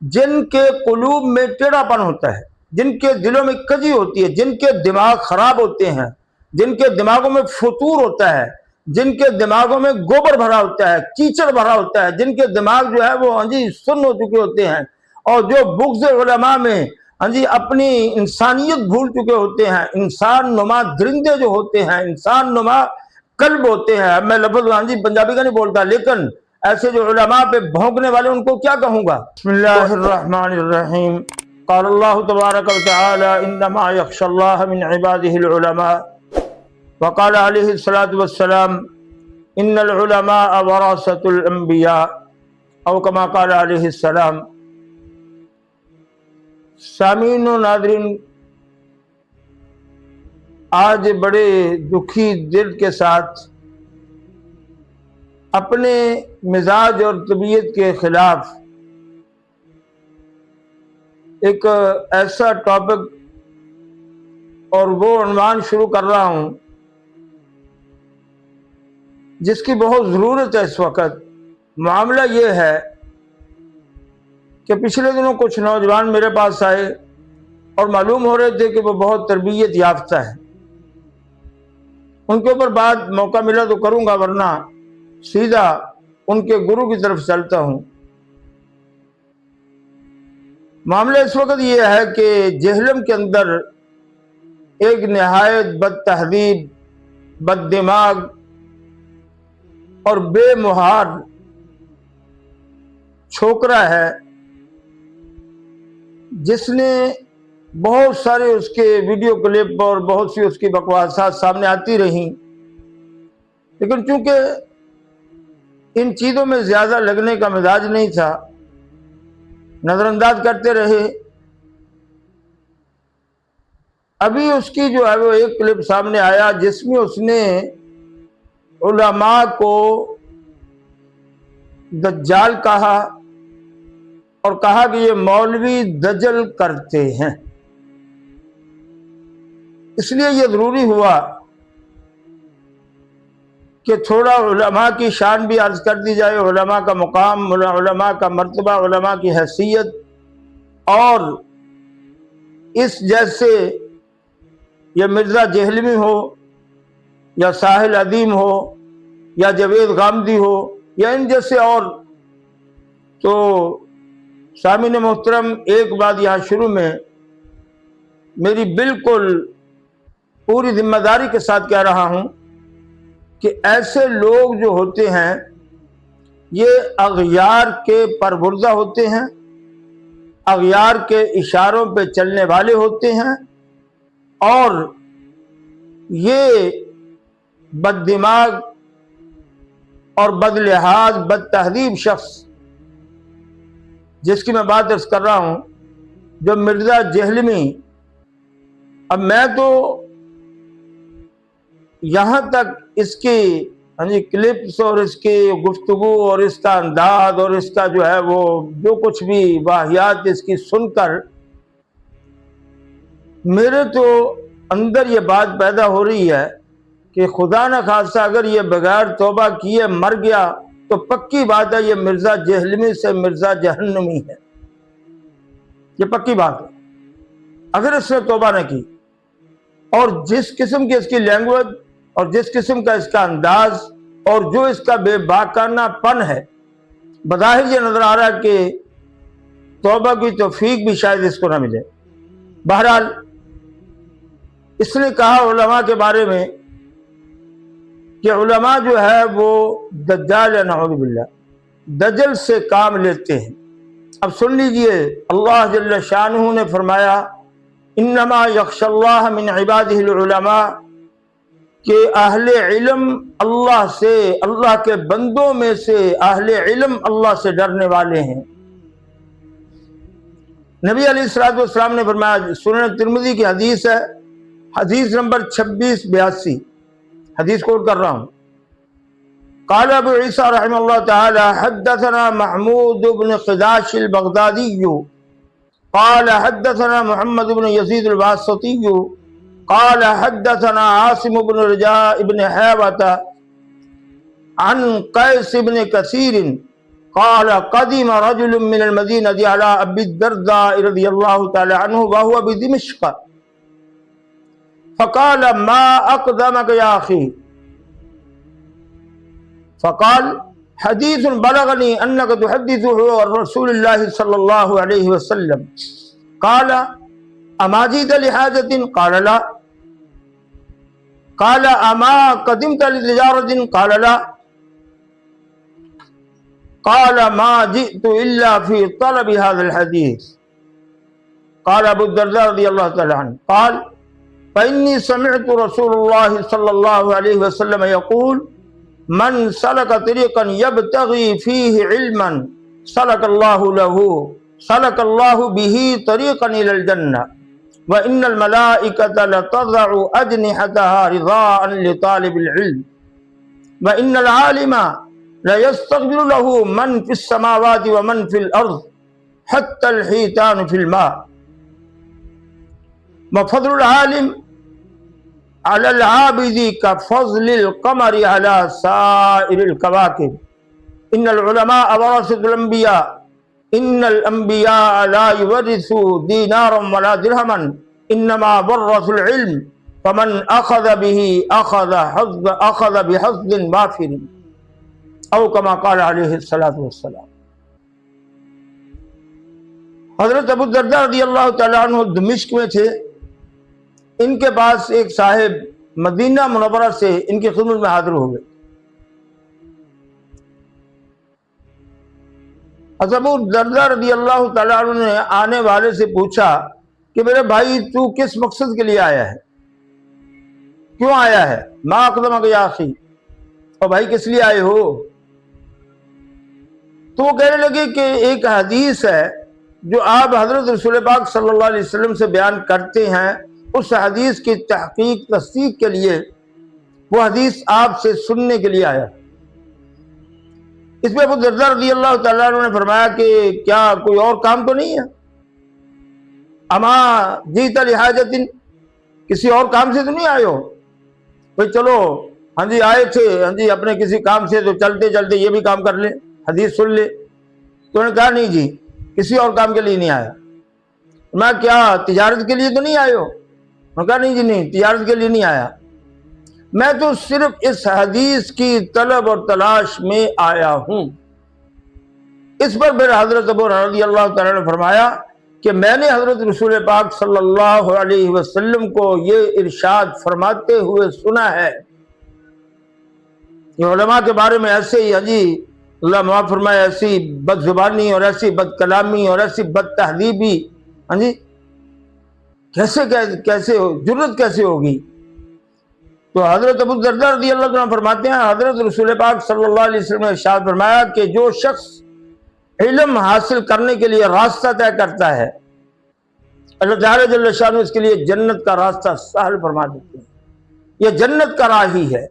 جن کے قلوب میں ٹیڑھا پن ہوتا ہے، جن کے دلوں میں کجی ہوتی ہے، جن کے دماغ خراب ہوتے ہیں، جن کے دماغوں میں فطور ہوتا ہے، جن کے دماغوں میں گوبر بھرا ہوتا ہے، کیچڑ بھرا ہوتا ہے، جن کے دماغ جو ہے وہ سن ہو چکے ہوتے ہیں، اور جو بغض علماء میں اپنی انسانیت بھول چکے ہوتے ہیں، انسان نما درندے جو ہوتے ہیں، انسان نما قلب ہوتے ہیں. میں لفظ پنجابی کا نہیں بولتا، لیکن ایسے جو علماء پہ بھونکنے والے ان کو کیا کہوں گا. بسم اللہ الرحمن الرحیم. قال اللہ تبارک و تعالی انما یخشی اللہ من عباده العلماء. وقال علیہ الصلوۃ والسلام ان العلماء ورثۃ الانبیاء او کما قال علیہ السلام. سامعین و ناظرین، آج بڑے دکھی دل کے ساتھ اپنے مزاج اور طبیعت کے خلاف ایک ایسا ٹاپک اور وہ عنوان شروع کر رہا ہوں جس کی بہت ضرورت ہے اس وقت. معاملہ یہ ہے کہ پچھلے دنوں کچھ نوجوان میرے پاس آئے اور معلوم ہو رہے تھے کہ وہ بہت تربیت یافتہ ہے. ان کے اوپر بات موقع ملا تو کروں گا، ورنہ سیدھا ان کے گرو کی طرف چلتا ہوں. معاملہ اس وقت یہ ہے کہ جہلم کے اندر ایک نہایت بد تہذیب، بد دماغ اور بے مہار چھوکرا ہے جس نے بہت سارے اس کے ویڈیو کلپ اور بہت سی اس کی بکواسات سامنے آتی رہیں، لیکن چونکہ ان چیزوں میں زیادہ لگنے کا مزاج نہیں تھا، نظر انداز کرتے رہے. ابھی اس کی جو ہے وہ ایک کلپ سامنے آیا جس میں اس نے علماء کو دجال کہا اور کہا کہ یہ مولوی دجل کرتے ہیں. اس لیے یہ ضروری ہوا کہ تھوڑا علماء کی شان بھی عرض کر دی جائے، علماء کا مقام، علماء کا مرتبہ، علماء کی حیثیت. اور اس جیسے یہ مرزا جہلمی ہو یا ساحل عدیم ہو یا جاوید غامدی ہو یا ان جیسے اور، تو سامعین محترم ایک بات یہاں شروع میں میری بالکل پوری ذمہ داری کے ساتھ کہہ رہا ہوں کہ ایسے لوگ جو ہوتے ہیں یہ اغیار کے پروردہ ہوتے ہیں، اغیار کے اشاروں پہ چلنے والے ہوتے ہیں، اور یہ بد دماغ اور بد لحاظ، بد تہذیب شخص جس کی میں بات عرض کر رہا ہوں، جو مرزا جہلمی، اب میں تو یہاں تک اس کی کلپس اور اس کی گفتگو اور اس کا انداز اور اس کا جو ہے وہ جو کچھ بھی واہیات اس کی سن کر میرے تو اندر یہ بات پیدا ہو رہی ہے کہ خدا نہ خاصہ اگر یہ بغیر توبہ کیے مر گیا تو پکی بات ہے یہ مرزا جہلمی سے مرزا جہنمی ہے. یہ پکی بات ہے اگر اس نے توبہ نہ کی. اور جس قسم کی اس کی لینگویج اور جس قسم کا اس کا انداز اور جو اس کا بے باکانہ پن ہے، بظاہر یہ نظر آ رہا ہے کہ توبہ کی توفیق بھی شاید اس کو نہ ملے. بہرحال اس نے کہا علماء کے بارے میں کہ علماء جو ہے وہ دجال ہے، نعوذ باللہ، دجل سے کام لیتے ہیں. اب سن لیجئے، اللہ جل شانہ نے فرمایا انما یخشی اللہ من عبادہ العلماء، کہ اہل علم اللہ سے، اللہ کے بندوں میں سے اہل علم اللہ سے ڈرنے والے ہیں. نبی علیہ الصلوۃ والسلام نے فرمایا، سنن ترمذی کی حدیث ہے، حدیث نمبر 2682، حدیث کوٹ کر رہا ہوں. قال ابو عیسیٰ رحمہ اللہ تعالی حدثنا محمود بن خداش البغدادی قال حدثنا محمد بن یزید الواسطی قال حدثنا عاصم بن رجاء بن حیوة عن قیس بن کثیر قال قدم رجل من المدينة على أبي الدرداء رضي الله تعالى عنه وهو بدمشق فقال ما أقدمك يا أخي فقال حديث بلغني أنك تحدثه عن رسول الله صلى الله عليه وسلم قال أما جئت لحاجة قال لا قال أما قدمت لتجارة قال لا قال ما جئت إلا في طلب هذا الحديث قال أبو الدرداء رضي الله تعالى عنه قال فإني سمعت رسول الله صلى الله عليه وسلم يقول من سلك طريقا يبتغي فيه علما سلك الله به طريقا إلى الجنة وإن الملائكة لتضع أجنحتها رضاء لطالب العلم وإن العالم لا يستغفر له من في السماوات ومن في الأرض حتى الحيتان في الماء وفضل العالم على العابد كفضل القمر على سائر الكواكب إن العلماء ورثة الأنبياء إن الأنبياء لا يورثوا دينارا ولا درهما إنما ورثوا العلم فمن أخذ به أخذ بحظ وافر او کما قال علیہ الصلوۃ والسلام۔ حضرت ابو الدرداء رضی اللہ تعالیٰ عنہ دمشق میں تھے، ان کے پاس ایک صاحب مدینہ منورہ سے ان کی خدمت میں حاضر ہو گئے۔ حضرت ابو الدرداء رضی اللہ تعالیٰ عنہ نے آنے والے سے پوچھا کہ میرے بھائی تو کس مقصد کے لیے آیا ہے، کیوں آیا ہے؟ ما اقدمک یا اخی، اور بھائی کس لیے آئے ہو؟ تو وہ کہنے لگے کہ ایک حدیث ہے جو آپ حضرت رسول پاک صلی اللہ علیہ وسلم سے بیان کرتے ہیں، اس حدیث کی تحقیق تصدیق کے لیے وہ حدیث آپ سے سننے کے لیے آیا۔ اس پہ ابو الدرداء رضی اللہ تعالیٰ عنہ نے فرمایا کہ کیا کوئی اور کام تو نہیں ہے؟ اما جیت لحاجت، کسی اور کام سے تو نہیں آئے ہو؟ بھائی چلو ہاں جی آئے تھے ہاں جی اپنے کسی کام سے، تو چلتے چلتے یہ بھی کام کر لیں، حدیث سن لے۔ تو انہوں نے کہا نہیں جی کسی اور کام کے لیے نہیں آیا۔ میں کیا تجارت کے لیے تو نہیں آئے ہو؟ انہوں نے کہا نہیں جی نہیں تجارت کے لیے نہیں آیا، میں تو صرف اس حدیث کی طلب اور تلاش میں آیا ہوں۔ اس پر پھر حضرت ابو رضی اللہ تعالیٰ نے فرمایا کہ میں نے حضرت رسول پاک صلی اللہ علیہ وسلم کو یہ ارشاد فرماتے ہوئے سنا ہے، یہ علماء کے بارے میں ایسے ہی جی اللہ معاف فرمائے ایسی بد زبانی اور ایسی بد کلامی اور ایسی بد تہذیبی ہاں جی کیسے جرت کیسے ہوگی؟ تو حضرت ابو الدرداء رضی اللہ عنہ فرماتے ہیں حضرت رسول پاک صلی اللہ علیہ وسلم نے ارشاد فرمایا کہ جو شخص علم حاصل کرنے کے لیے راستہ طے کرتا ہے اللہ تعالیٰ جل شانہ اس کے لیے جنت کا راستہ سہل فرما دیتے ہیں، یہ جنت کا راہ ہی ہے۔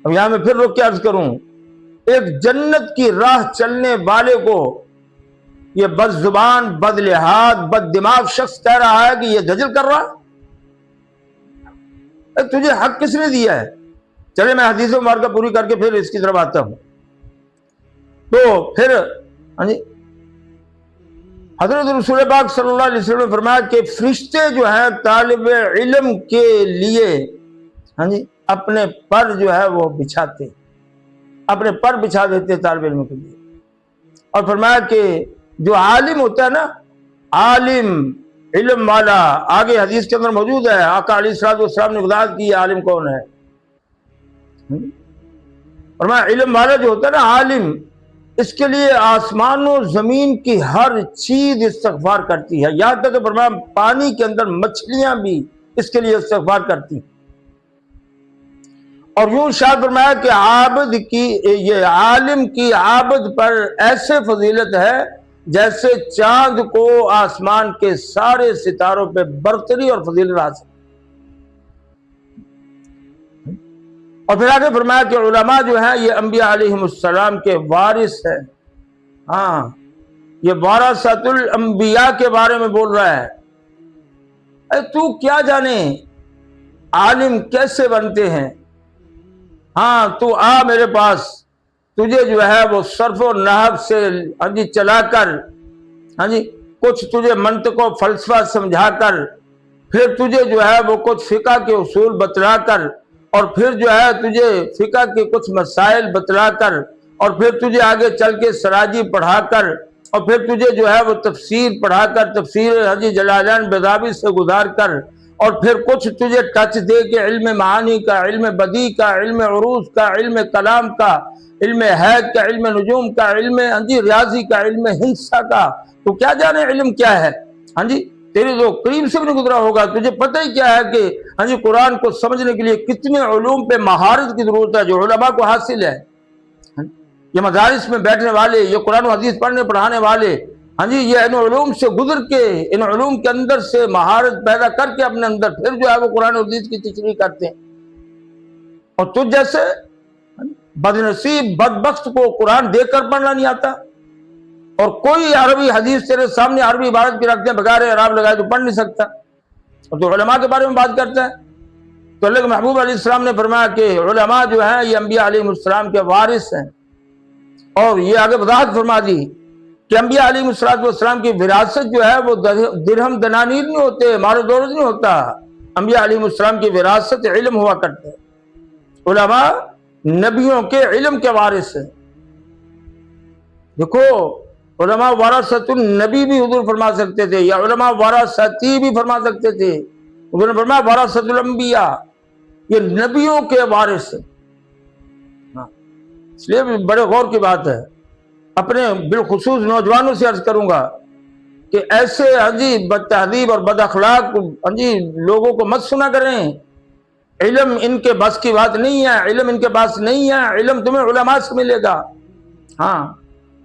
اب یہاں میں پھر روک کے عرض کروں، ایک جنت کی راہ چلنے والے کو یہ بد زبان، بد لحاظ، بد دماغ شخص کہہ رہا ہے کہ یہ دجل کر رہا ہے، تجھے حق کس نے دیا ہے؟ چلے میں حدیث مبارکہ پوری کر کے پھر اس کی طرف آتا ہوں۔ تو پھر ہاں جی حضرت رسول پاک صلی اللہ علیہ وسلم نے فرمایا کہ فرشتے جو ہیں طالب علم کے لیے ہاں جی اپنے پر جو ہے وہ بچھاتے، اپنے پر بچھا دیتے طالب علم کے لیے، اور فرمایا کہ جو عالم ہوتا ہے نا، عالم علم والا، آگے حدیث کے اندر موجود ہے، آقا علیہ الصلوۃ والسلام نے وضاحت کی عالم کون ہے۔ فرمایا علم والا جو ہوتا ہے نا عالم، اس کے لیے آسمان و زمین کی ہر چیز استغفار کرتی ہے، یہاں تک کہ فرمایا پانی کے اندر مچھلیاں بھی اس کے لیے استغفار کرتی ہیں۔ اور یوں ارشاد فرمایا کہ عابد کی یہ عالم کی عابد پر ایسے فضیلت ہے جیسے چاند کو آسمان کے سارے ستاروں پہ برتری اور فضیلت حاصل۔ اور پھر آگے فرمایا کہ علماء جو ہیں یہ انبیاء علیہم السلام کے وارث ہیں۔ ہاں یہ وارثۃ الانبیاء کے بارے میں بول رہا ہے۔ تو کیا جانے عالم کیسے بنتے ہیں؟ ہاں تو آ میرے پاس، تجھے جو ہے وہ صرف و نحو سے ہاں جی چلا کر، ہاں جی کچھ تجھے منطق و فلسفہ سمجھا کر، پھر تجھے جو ہے وہ کچھ فقہ کے اصول بتلا کر، اور پھر جو ہے تجھے فقہ کے کچھ مسائل بتلا کر، اور پھر تجھے آگے چل کے سراجی پڑھا کر، اور پھر تجھے جو ہے وہ تفسیر پڑھا کر، تفسیر حجی جلالین بیضاوی سے گزار کر، اور پھر کچھ تجھے ٹچ دے کے علم معانی کا، علم بدیع کا، علم عروض کا، علم کلام کا، علم حید کا، علم نجوم کا، علم ہاں جی ریاضی کا، علم ہندسہ کا، تو کیا جانے علم کیا ہے؟ ہاں جی تیرے تو قریب سے بھی نہیں گزرا ہوگا، تجھے پتہ ہی کیا ہے کہ ہاں جی قرآن کو سمجھنے کے لیے کتنے علوم پہ مہارت کی ضرورت ہے جو علماء کو حاصل ہے۔ یہ مدارس میں بیٹھنے والے، یہ قرآن و حدیث پڑھنے پڑھانے والے، ہاں جی یہ ان علوم سے گزر کے، ان علوم کے اندر سے مہارت پیدا کر کے اپنے اندر پھر جو ہے وہ قرآن و حدیث کی تشریح کرتے ہیں۔ اور تجھ جیسے بد نصیب بدبخت کو قرآن دیکھ کر پڑھنا نہیں آتا، اور کوئی عربی حدیث تیرے سامنے عربی عبارت کی رکھتے ہیں بغیر اعراب لگائے تو پڑھ نہیں سکتا، اور تو علماء کے بارے میں بات کرتا ہے۔ تو اللہ کے محبوب علیہ السلام نے فرمایا کہ علماء جو ہیں یہ انبیاء علیہ السلام کے وارث ہیں، اور یہ آگے وضاحت فرما دی کہ انبیاء علیہ السلام کی وراثت جو ہے وہ درہم دنانیر نہیں ہوتے، مال و دولت نہیں ہوتا، انبیاء علیہ السلام کی وراثت علم ہوا کرتے ہیں۔ علماء نبیوں کے علم کے وارث ہیں۔ دیکھو علماء ورثۃ النبی بھی حضور فرما سکتے تھے، یا علماء ورثتی بھی فرما سکتے تھے۔ حضور نے فرمایا ورثۃ الانبیاء، یہ نبیوں کے وارث ہیں۔ اس لیے بڑے غور کی بات ہے، اپنے بالخصوص نوجوانوں سے عرض کروں گا کہ ایسے ہاں جی بد تہذیب اور بد اخلاق ہاں جی لوگوں کو مت سنا کریں۔ علم ان کے بس کی بات نہیں ہے، علم ان کے پاس نہیں ہے، علم تمہیں علماء سے ملے گا۔ ہاں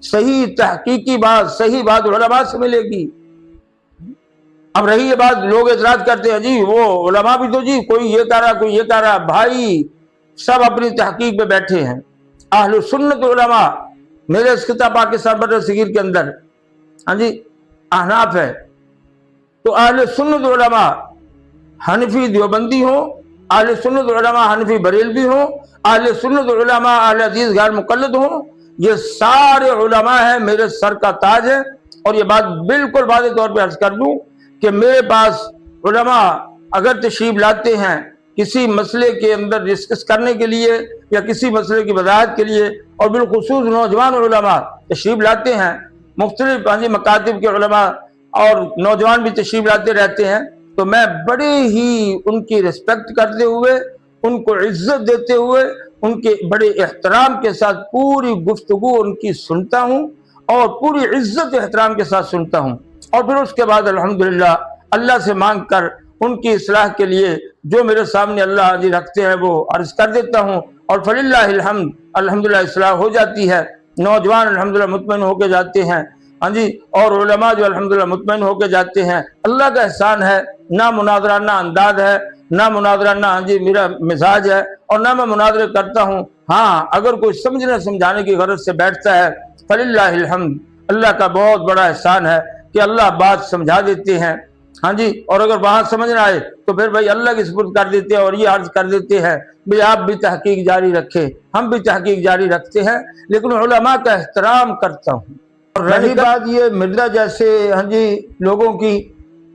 صحیح تحقیقی بات، صحیح بات علماء سے ملے گی۔ اب رہی یہ بات، لوگ اعتراض کرتے ہیں جی وہ علماء بھی تو جی کوئی یہ کہہ رہا کوئی یہ کہہ رہا، بھائی سب اپنی تحقیق پہ بیٹھے ہیں۔ اہل سنت علماء میرے اس خطہ پاکستان بر صغیر کے اندر ہاں جی احناف ہے، تو اہل سنت علماء حنفی دیوبندی ہوں، اہل سنت علماء حنفی بریلوی ہوں، اہل سنت علماء اہل حدیث غیر مقلد ہوں، یہ سارے علماء ہیں، میرے سر کا تاج ہے۔ اور یہ بات بالکل واضح طور پہ عرض کر دوں کہ میرے پاس علماء اگر تشریف لاتے ہیں کسی مسئلے کے اندر ڈسکس کرنے کے لیے یا کسی مسئلے کی وضاحت کے لیے، اور بالخصوص نوجوان علماء تشریف لاتے ہیں، مختلف مکاتب کے علماء اور نوجوان بھی تشریف لاتے رہتے ہیں، تو میں بڑے ہی ان کی رسپیکٹ کرتے ہوئے، ان کو عزت دیتے ہوئے، ان کے بڑے احترام کے ساتھ پوری گفتگو ان کی سنتا ہوں، اور پوری عزت و احترام کے ساتھ سنتا ہوں، اور پھر اس کے بعد الحمدللہ اللہ سے مانگ کر ان کی اصلاح کے لیے جو میرے سامنے اللہ جی رکھتے ہیں وہ عرض کر دیتا ہوں، اور فللہ الحمد الحمدللہ اصلاح ہو جاتی ہے، نوجوان الحمدللہ مطمئن ہو کے جاتے ہیں ہاں جی، اور علماء جو الحمدللہ مطمئن ہو کے جاتے ہیں۔ اللہ کا احسان ہے، نہ مناظرانہ انداز ہے، نہ مناظرانہ ہاں جی میرا مزاج ہے، اور نہ میں مناظرے کرتا ہوں۔ ہاں اگر کوئی سمجھنے سمجھانے کی غرض سے بیٹھتا ہے فللہ الحمد، اللہ کا بہت بڑا احسان ہے کہ اللہ بات سمجھا دیتے ہیں ہاں جی، اور اگر وہاں سمجھ نہ آئے تو پھر بھائی اللہ کی سپرد کر دیتے ہیں، اور یہ عرض کر دیتے ہیں بھائی آپ بھی تحقیق جاری رکھیں، ہم بھی تحقیق جاری رکھتے ہیں، لیکن علماء کا احترام کرتا ہوں۔ اور رہی بات یہ مرزا جیسے ہاں جی لوگوں کی،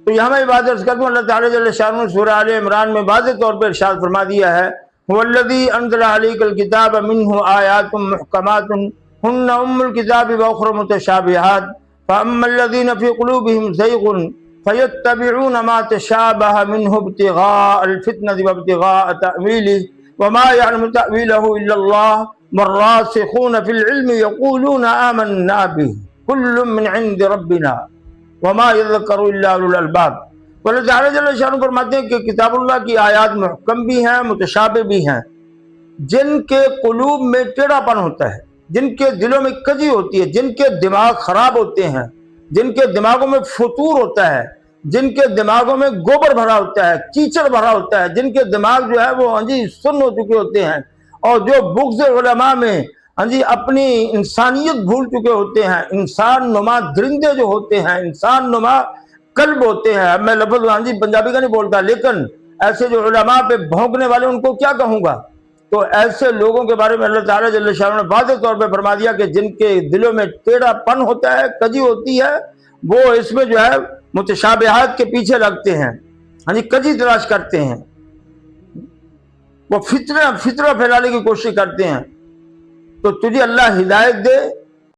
تو یہاں میں بات عرض کرتا ہوں، اللہ تعالیٰ جل شانہ سورہ آل عمران میں واضح طور پر ارشاد فرما دیا ہے هو الذی انزل علیک الکتاب منہ آیات محکمات ہن ام الکتاب واخر متشابہات فاما الذین فی قلوبہم زیغ فیتبعون ما تشابہ منہ ابتغاء الفتنة وابتغاء تأویلہ وما یعلم تأویلہ الا اللہ والراسخون فی العلم یقولون آمنا بہ کل من عند ربنا وما یذکر الا اولو الالباب۔ اللہ تعالیٰ جل شانہ فرماتے ہیں کہ کتاب اللہ کی آیات محکم بھی ہیں، متشابہ بھی ہیں، جن کے قلوب میں ٹیڑھا پن ہوتا ہے، جن کے دلوں میں کجی ہوتی ہے، جن کے دماغ خراب ہوتے ہیں، جن کے دماغوں میں فطور ہوتا ہے، جن کے دماغوں میں گوبر بھرا ہوتا ہے، کیچڑ بھرا ہوتا ہے، جن کے دماغ جو ہے وہ ہاں جی سن ہو چکے ہوتے ہیں، اور جو بغض علماء میں ہاں جی اپنی انسانیت بھول چکے ہوتے ہیں، انسان نما درندے جو ہوتے ہیں، انسان نما قلب ہوتے ہیں۔ اب میں لفظ ہاں جی پنجابی کا نہیں بولتا، لیکن ایسے جو علماء پہ بھونکنے والے ان کو کیا کہوں گا تو ایسے لوگوں کے بارے میں اللہ تعالیٰ جل شانہ نے واضح طور پہ فرما دیا کہ جن کے دلوں میں ٹیڑھا پن ہوتا ہے، کجی ہوتی ہے، وہ اس میں جو ہے متشابہات کے پیچھے لگتے ہیں، ہاں جی کجی تلاش کرتے ہیں، وہ فتنہ پھیلانے کی کوشش کرتے ہیں۔ تو تجھے اللہ ہدایت دے